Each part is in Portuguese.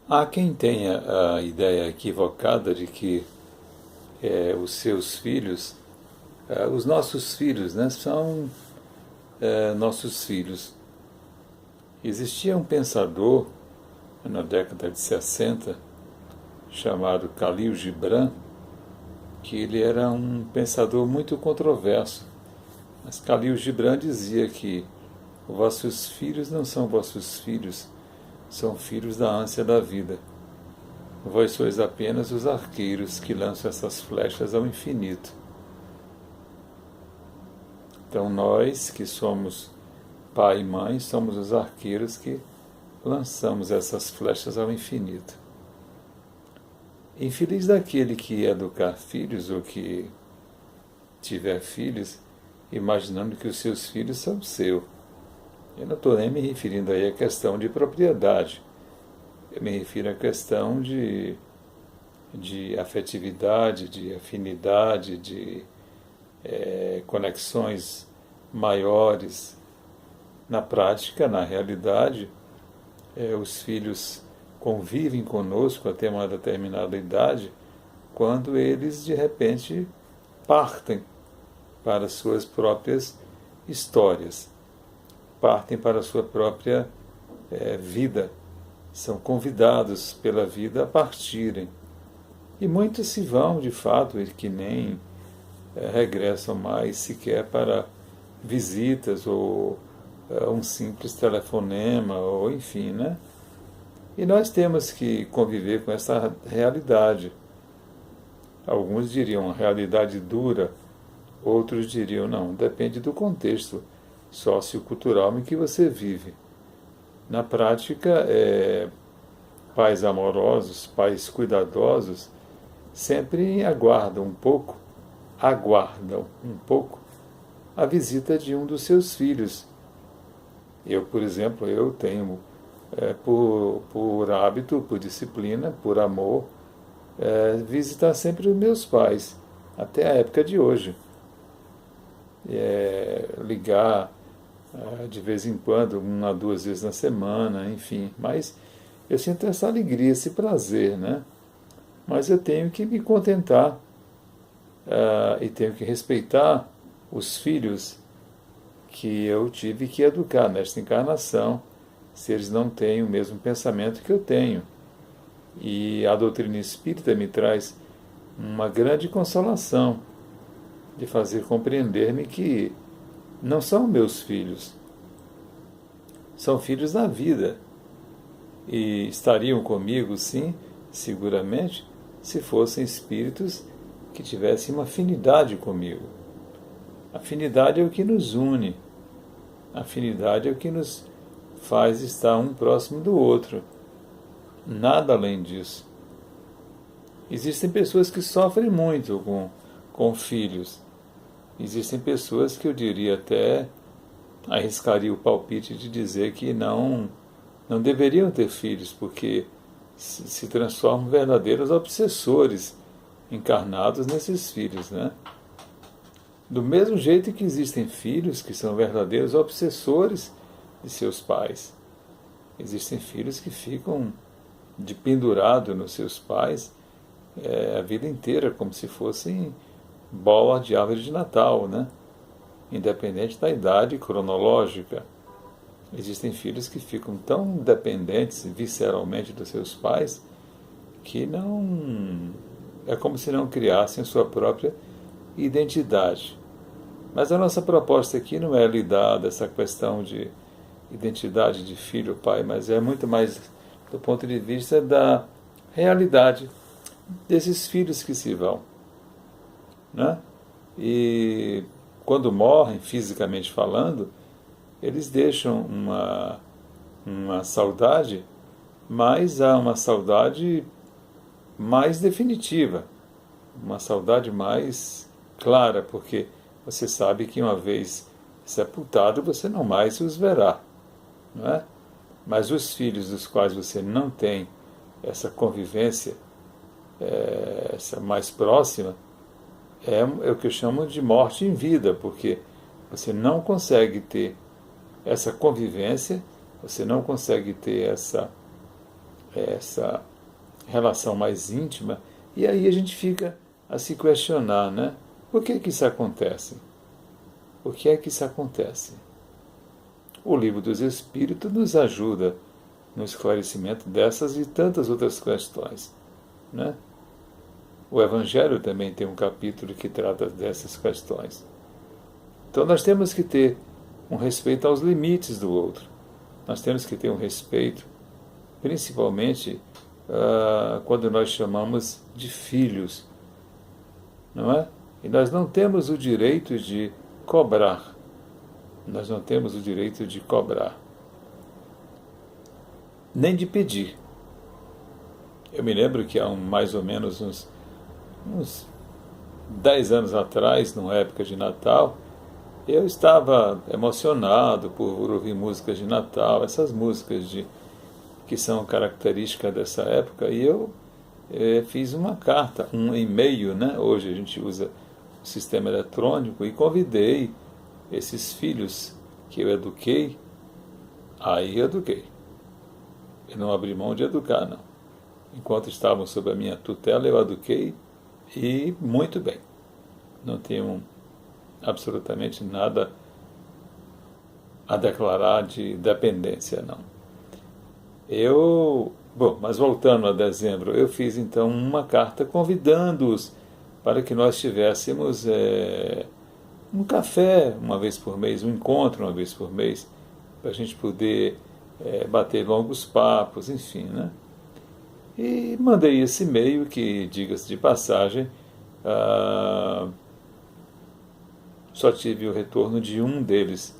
Há quem tenha a ideia equivocada de que os seus filhos, os nossos filhos, né, são nossos filhos. Existia um pensador na década de 60 chamado Khalil Gibran, que ele era um pensador muito controverso. Mas Khalil Gibran dizia que vossos filhos não são vossos filhos, são filhos da ânsia da vida. Vós sois apenas os arqueiros que lançam essas flechas ao infinito. Então nós, que somos pai e mãe, somos os arqueiros que lançamos essas flechas ao infinito. Infeliz daquele que educar filhos ou que tiver filhos, imaginando que os seus filhos são seu. Eu não estou nem me referindo aí à questão de propriedade. Eu me refiro à questão de afetividade, de afinidade, de conexões maiores. Na prática, na realidade, os filhos convivem conosco até uma determinada idade, quando eles de repente partem para suas próprias histórias, partem para a sua própria vida, são convidados pela vida a partirem. E muitos se vão, de fato, e que nem regressam mais sequer para visitas ou um simples telefonema, ou enfim, né? E nós temos que conviver com essa realidade. Alguns diriam uma realidade dura, outros diriam não, depende do contexto sociocultural em que você vive. Na prática, pais amorosos, pais cuidadosos, sempre aguardam um pouco a visita de um dos seus filhos. Eu, por exemplo, eu tenho, por hábito, por disciplina, por amor, visitar sempre os meus pais, até a época de hoje. Ligar de vez em quando, 1 a 2 vezes na semana, enfim. Mas eu sinto essa alegria, esse prazer, né? Mas eu tenho que me contentar e tenho que respeitar os filhos que eu tive que educar nesta encarnação, se eles não têm o mesmo pensamento que eu tenho. E a doutrina espírita me traz uma grande consolação de fazer compreender-me que não são meus filhos, são filhos da vida. E estariam comigo, sim, seguramente, se fossem espíritos que tivessem uma afinidade comigo. Afinidade é o que nos une. Afinidade é o que nos faz estar um próximo do outro. Nada além disso. Existem pessoas que sofrem muito com filhos. Existem pessoas que eu diria até, arriscaria o palpite de dizer que não deveriam ter filhos, porque se transformam em verdadeiros obsessores encarnados nesses filhos, né? Do mesmo jeito que existem filhos que são verdadeiros obsessores de seus pais. Existem filhos que ficam de pendurado nos seus pais a vida inteira, como se fossem bola de árvore de Natal, né? Independente da idade cronológica. Existem filhos que ficam tão dependentes visceralmente dos seus pais que não... é como se não criassem a sua própria identidade. Mas a nossa proposta aqui não é lidar dessa questão de identidade de filho ou pai, mas é muito mais do ponto de vista da realidade desses filhos que se vão, né? E quando morrem, fisicamente falando, eles deixam uma saudade, mas há uma saudade mais definitiva, uma saudade mais clara, porque você sabe que uma vez sepultado você não mais os verá, não é? Mas os filhos dos quais você não tem essa convivência, essa mais próxima, é o que eu chamo de morte em vida, porque você não consegue ter essa convivência, você não consegue ter essa relação mais íntima, e aí a gente fica a se questionar, né? Por que que isso acontece? Por que é que isso acontece? O Livro dos Espíritos nos ajuda no esclarecimento dessas e tantas outras questões, né? O Evangelho também tem um capítulo que trata dessas questões. Então nós temos que ter um respeito aos limites do outro. Nós temos que ter um respeito, principalmente quando nós chamamos de filhos, não é? E nós não temos o direito de cobrar. Nós não temos o direito de cobrar. Nem de pedir. Eu me lembro que há mais ou menos uns 10 anos atrás, numa época de Natal, eu estava emocionado por ouvir músicas de Natal, essas músicas que são características dessa época, e eu fiz uma carta, um e-mail, né? Hoje a gente usa o sistema eletrônico, e convidei esses filhos que eu eduquei, aí eu eduquei. Eu não abri mão de educar, não. Enquanto estavam sob a minha tutela, eu eduquei, e muito bem. Não tenho absolutamente nada a declarar de dependência, não. Mas voltando a dezembro, eu fiz então uma carta convidando-os para que nós tivéssemos um café uma vez por mês, um encontro uma vez por mês, para a gente poder bater longos papos, enfim, né? E mandei esse e-mail que, diga-se de passagem, só tive o retorno de um deles.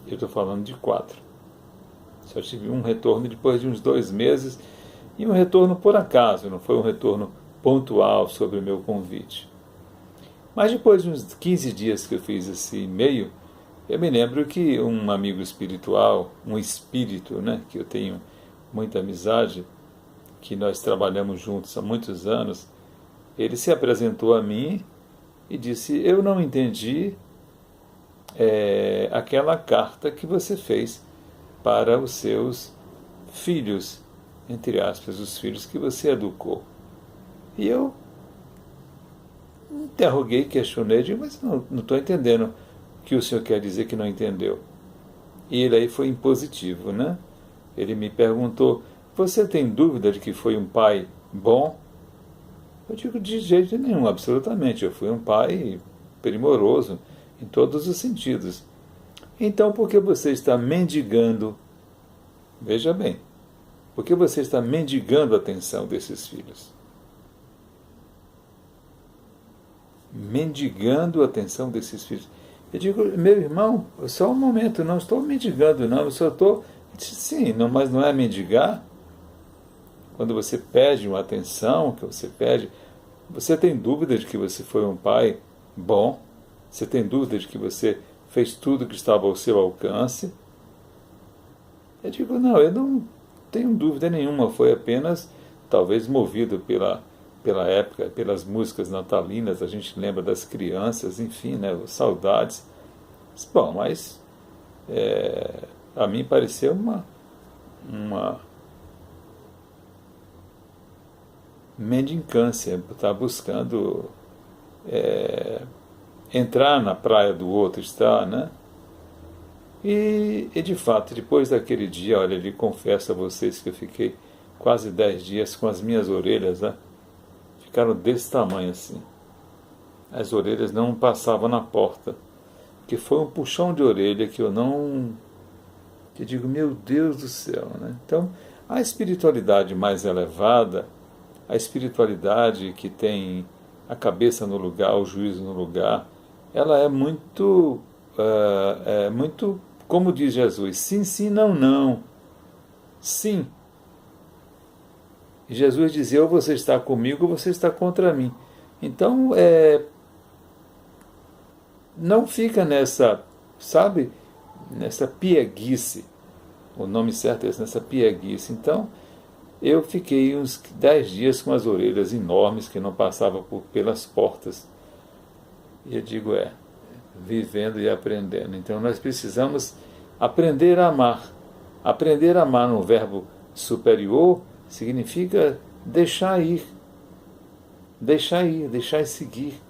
Eu estou falando de 4. Só tive um retorno depois de uns 2 meses, e um retorno por acaso, não foi um retorno pontual sobre o meu convite. Mas depois de uns 15 dias que eu fiz esse e-mail, eu me lembro que um amigo espiritual, um espírito, né, que eu tenho muita amizade, que nós trabalhamos juntos há muitos anos, ele se apresentou a mim e disse: eu não entendi aquela carta que você fez para os seus filhos, entre aspas, os filhos que você educou. E eu interroguei, questionei, digo: mas não estou entendendo o que o senhor quer dizer que não entendeu. E ele aí foi impositivo, né? Ele me perguntou: você tem dúvida de que foi um pai bom? Eu digo: de jeito nenhum, absolutamente. Eu fui um pai primoroso em todos os sentidos. Então, por que você está mendigando? Veja bem, por que você está mendigando a atenção desses filhos? Mendigando a atenção desses filhos. Eu digo: meu irmão, só um momento, não estou mendigando, não, eu só estou... Sim, não, mas não é mendigar? Quando você pede uma atenção, que você pede... Você tem dúvida de que você foi um pai bom? Você tem dúvida de que você fez tudo que estava ao seu alcance? Eu digo: não, eu não tenho dúvida nenhuma, foi apenas, talvez movido pela época, pelas músicas natalinas, a gente lembra das crianças, enfim, né, saudades. Bom, mas a mim pareceu uma mendicância, estar buscando entrar na praia do outro, estar, né? E de fato, depois daquele dia, olha, lhe confesso a vocês que eu fiquei quase 10 dias com as minhas orelhas, né? Ficaram desse tamanho assim. As orelhas não passavam na porta, que foi um puxão de orelha que eu não... que eu digo: meu Deus do céu, né? Então, a espiritualidade mais elevada, a espiritualidade que tem a cabeça no lugar, o juízo no lugar, ela é muito, muito, como diz Jesus: sim, sim, não, não. Sim. E Jesus dizia: ou você está comigo ou você está contra mim. Então, não fica nessa, sabe, nessa pieguice. O nome certo é esse, nessa pieguice. Então, eu fiquei uns 10 dias com as orelhas enormes que não passavam pelas portas. E eu digo: vivendo e aprendendo. Então nós precisamos aprender a amar. Aprender a amar no verbo superior significa deixar ir, deixar seguir.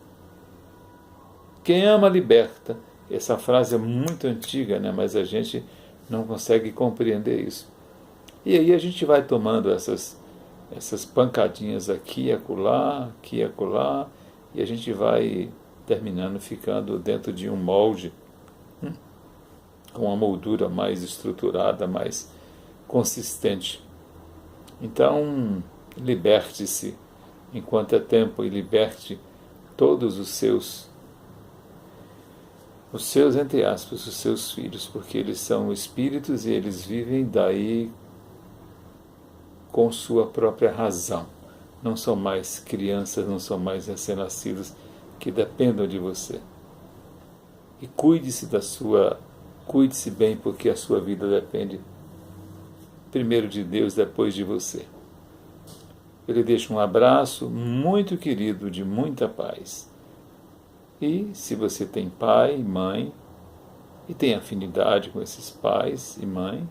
Quem ama liberta. Essa frase é muito antiga, né? Mas a gente não consegue compreender isso. E aí a gente vai tomando essas pancadinhas aqui e acolá, e a gente vai terminando ficando dentro de um molde, com uma moldura mais estruturada, mais consistente. Então, liberte-se enquanto é tempo e liberte todos os seus, entre aspas, os seus filhos, porque eles são espíritos e eles vivem daí com sua própria razão. Não são mais crianças, não são mais recém-nascidos que dependam de você. E cuide-se bem, porque a sua vida depende primeiro de Deus, depois de você. Eu lhe deixo um abraço muito querido, de muita paz. E se você tem pai e mãe, e tem afinidade com esses pais e mãe,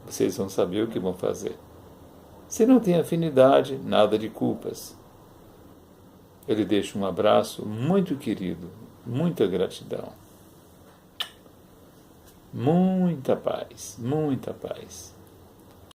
vocês vão saber o que vão fazer. Se não tem afinidade, nada de culpas. Eu lhe deixo um abraço muito querido, muita gratidão. Muita paz, muita paz.